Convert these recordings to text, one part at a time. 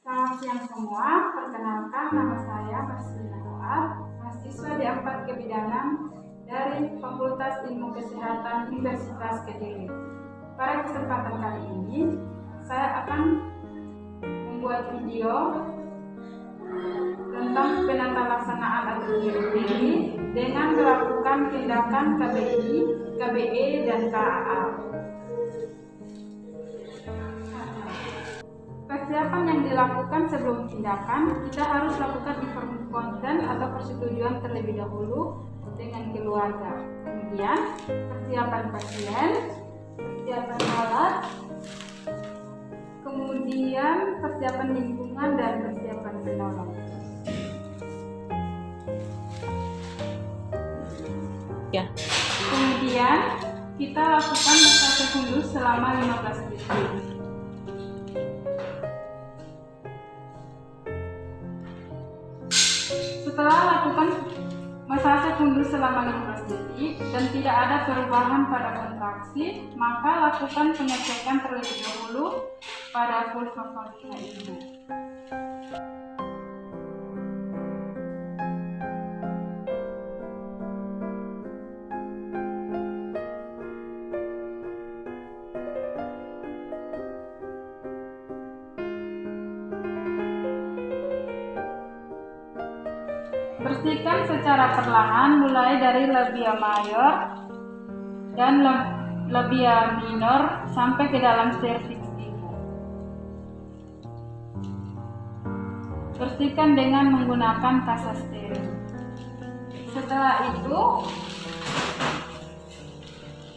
Selamat siang semua, perkenalkan nama saya Marcelina Roat, mahasiswa D4 Kebidanan dari Fakultas Ilmu Kesehatan Universitas Kediri. Pada kesempatan kali ini, saya akan membuat video tentang penata laksanaan ATP dengan melakukan tindakan KBI, KBE, dan KAA. Persiapan yang dilakukan sebelum tindakan, kita harus lakukan informasi konsen atau persetujuan terlebih dahulu dengan keluarga. Kemudian persiapan pasien, persiapan alat, kemudian persiapan lingkungan dan persiapan penolong. Ya. Kemudian kita lakukan massage fundus selama 15 detik. Setelah lakukan massage fundus selama 15 detik dan tidak ada perubahan pada kontraksi, maka lakukan pengecekan terlebih dahulu pada vulva vagina ibu. Bersihkan secara perlahan mulai dari labia mayor dan labia minor sampai ke dalam serviks ibu. Bersihkan dengan menggunakan kasa steril. Setelah itu,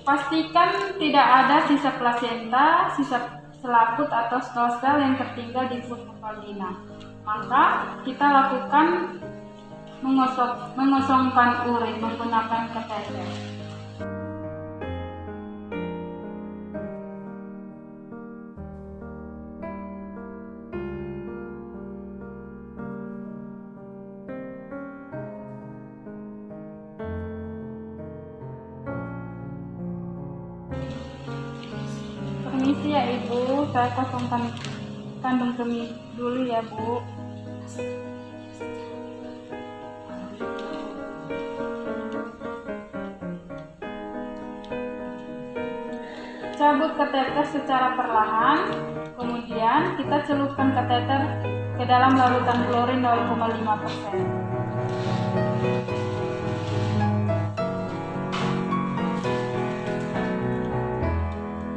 pastikan tidak ada sisa plasenta, sisa selaput atau stosel yang tertinggal di vulva vagina. Maka kita lakukan mengosongkan urin menggunakan kateter. Permisi ya Ibu, saya kosongkan kandung kemih dulu ya Bu. Cabut kateter secara perlahan, kemudian kita celupkan kateter ke dalam larutan klorin 0,5%.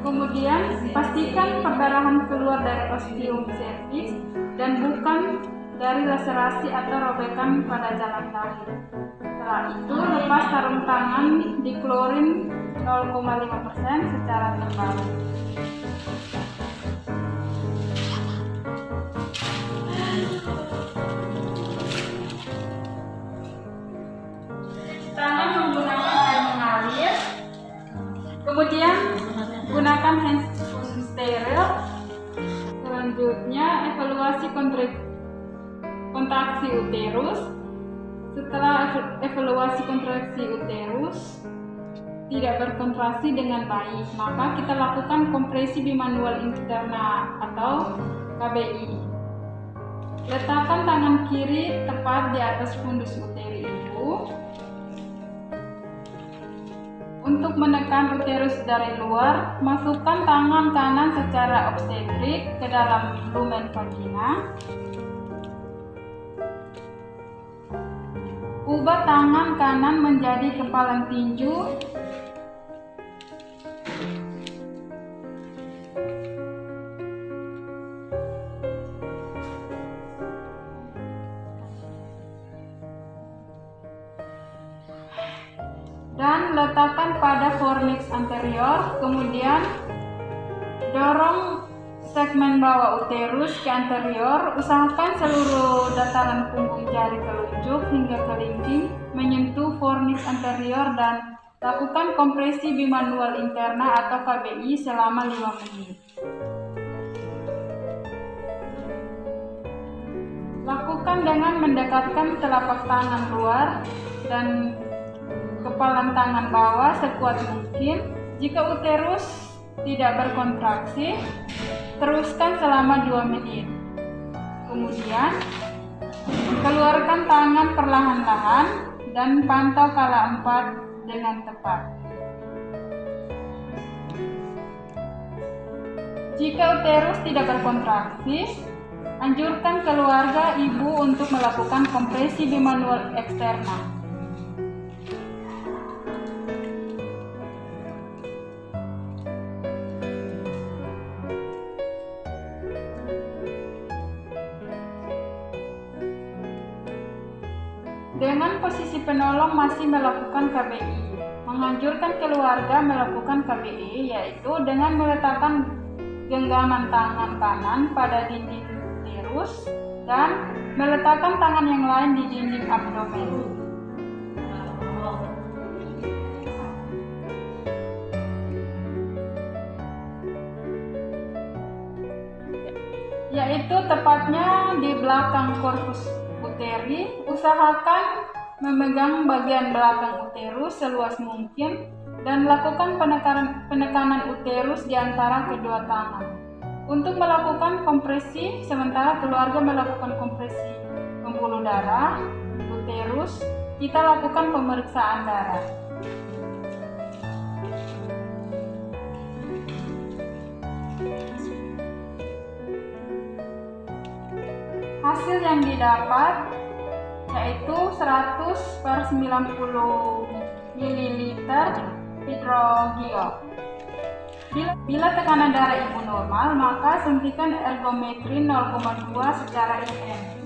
Kemudian pastikan perdarahan keluar dari ostium cervix dan bukan dari laserasi atau robekan pada jalan lahir. Setelah itu lepas sarung tangan di klorin 0,5% secara terbalik. Tangan menggunakan air mengalir. Kemudian gunakan hand steril. Selanjutnya evaluasi kontraksi uterus. Setelah evaluasi kontraksi uterus tidak berkontraksi dengan baik, maka kita lakukan kompresi bimanual interna atau KBI. Letakkan tangan kiri tepat di atas fundus uteri ibu. Untuk menekan uterus dari luar, masukkan tangan kanan secara obstetrik ke dalam lumen vagina. Ubah tangan kanan menjadi kepalan tinju. Dan letakkan pada fornix anterior, kemudian dorong segmen bawah uterus ke anterior, usahakan seluruh dataran punggung jari telunjuk hingga kelingking menyentuh fornix anterior dan lakukan kompresi bimanual interna atau KBI selama 5 menit. Lakukan dengan mendekatkan telapak tangan luar dan kepalan tangan bawah sekuat mungkin. Jika uterus tidak berkontraksi, teruskan selama 2 menit. Kemudian, keluarkan tangan perlahan-lahan dan pantau kala 4 dengan tepat. Jika uterus tidak berkontraksi, anjurkan keluarga ibu untuk melakukan kompresi bimanual eksterna. Dengan posisi penolong masih melakukan KBI, menganjurkan keluarga melakukan KBI yaitu dengan meletakkan genggaman tangan kanan pada dinding uterus dan meletakkan tangan yang lain di dinding abdomen. Yaitu tepatnya di belakang korpus uteri. Usahakan memegang bagian belakang uterus seluas mungkin dan lakukan penekanan uterus di antara kedua tangan. Untuk melakukan kompresi, sementara keluarga melakukan kompresi pembuluh darah, uterus, kita lakukan pemeriksaan darah. Hasil yang didapat yaitu 100/90 ml hidrogiol. Bila tekanan darah ibu normal, maka suntikan ergometrin 0,2 secara IM.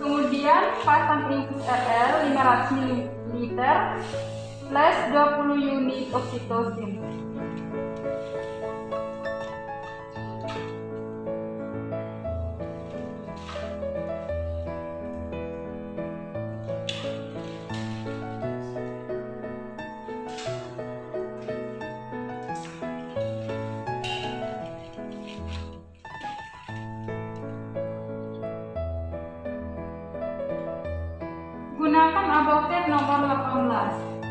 Kemudian pasang infus RL 500 ml plus 20 unit oksitosin. Gunakan Avocat nomor 18.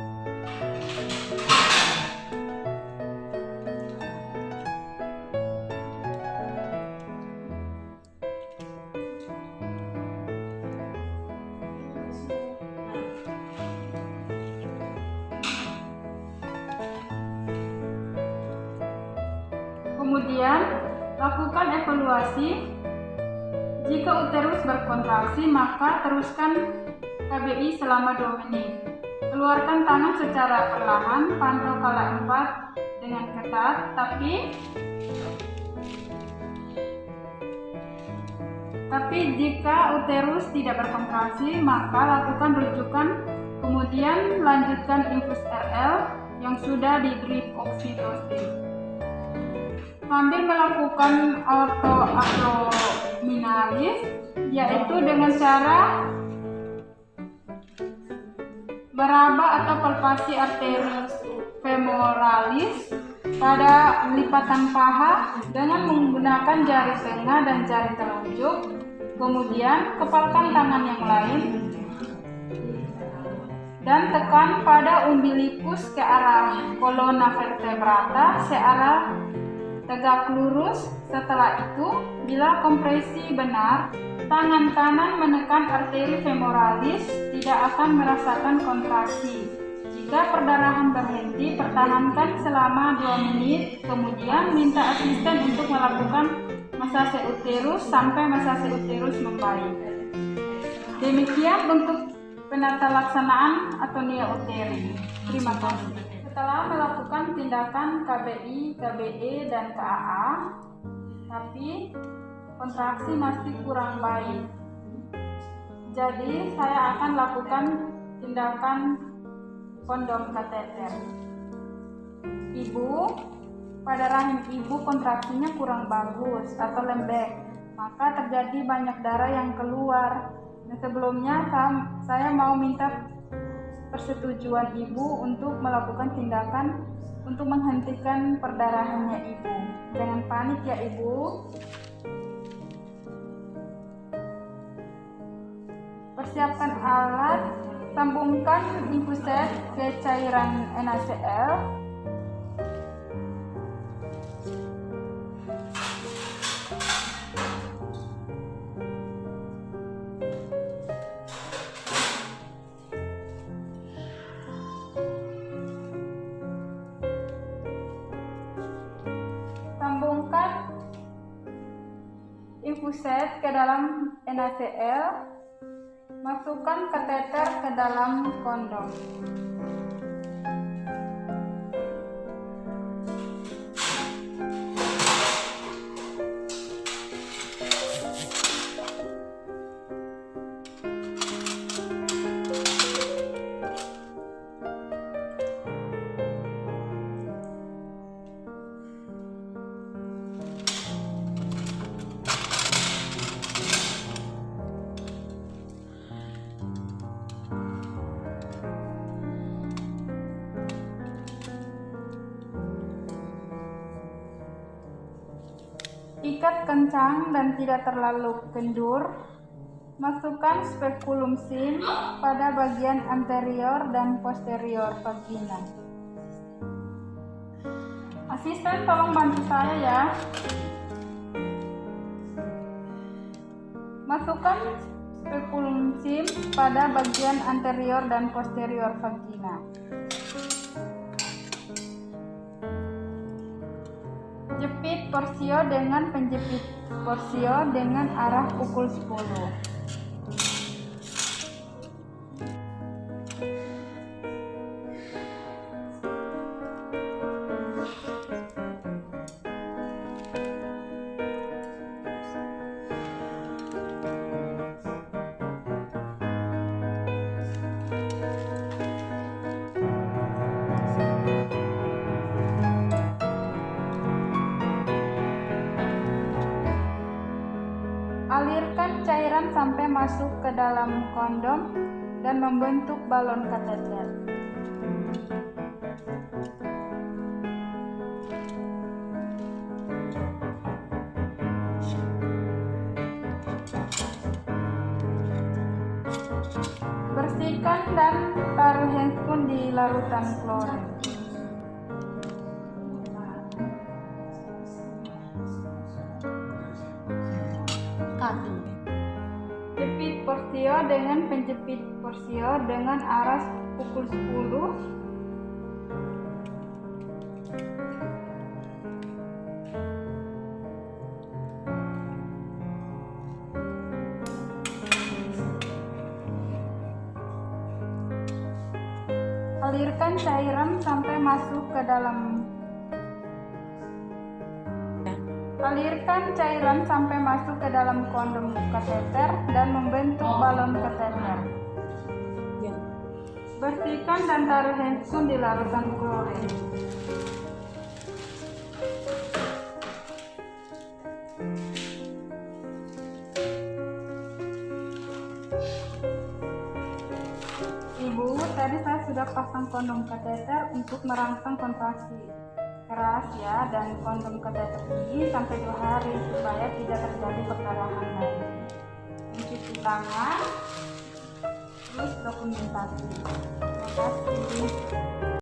Kemudian, lakukan evaluasi. Jika uterus berkontraksi, maka teruskan KBI selama 2 menit. Keluarkan tangan secara perlahan, pantau kala 4 dengan ketat, tapi jika uterus tidak berkontraksi, maka lakukan rujukan, kemudian lanjutkan infus RL yang sudah di drip oksitosin. Sambil melakukan autoabdominalis, yaitu dengan cara meraba atau palpasi arteris femoralis pada lipatan paha dengan menggunakan jari tengah dan jari telunjuk. Kemudian kepalkan tangan yang lain dan tekan pada umbilikus ke arah kolonna vertebrata searah tegak lurus. Setelah itu, bila kompresi benar, tangan kanan menekan arteri femoralis, tidak akan merasakan kontraksi. Jika perdarahan berhenti, pertahankan selama 2 menit, kemudian minta asisten untuk melakukan masase uterus sampai masase uterus membaik. Demikian untuk penata laksanaan atonia uteri. Terima kasih. Setelah melakukan tindakan KBI, KBE, dan KAA, tapi kontraksi masih kurang baik. Jadi saya akan lakukan tindakan kondom kateter. Pada rahim ibu kontraksinya kurang bagus atau lembek, maka terjadi banyak darah yang keluar. Nah, sebelumnya saya mau minta persetujuan ibu untuk melakukan tindakan untuk menghentikan perdarahannya ibu. Jangan panik ya ibu. Persiapkan alat, sambungkan infuset ke cairan NaCl. Sambungkan infuset ke dalam NaCl. Masukkan kateter ke dalam kondom. Ikat kencang dan tidak terlalu kendur. Masukkan spekulum SIM pada bagian anterior dan posterior vagina. Asisten tolong bantu saya ya. Masukkan spekulum SIM pada bagian anterior dan posterior vagina. Jepit porsio dengan penjepit porsio dengan arah pukul 10. Alirkan cairan sampai masuk ke dalam kondom dan membentuk balon kateter. Bersihkan dan taruh handphone di larutan klorin. Jepit porsio dengan penjepit porsio dengan arah pukul 10. Alirkan cairan sampai masuk ke dalam kondom kateter dan membentuk balon kateter. Bersihkan dan taruh handphone di larutan klorin. Ibu, tadi saya sudah pasang kondom kateter untuk merangsang kontraksi keras ya, dan kondom kateter ini sampai 2 hari supaya tidak terjadi perdarahan lagi. Mencuci tangan, terus dokumentasi. Terima kasih.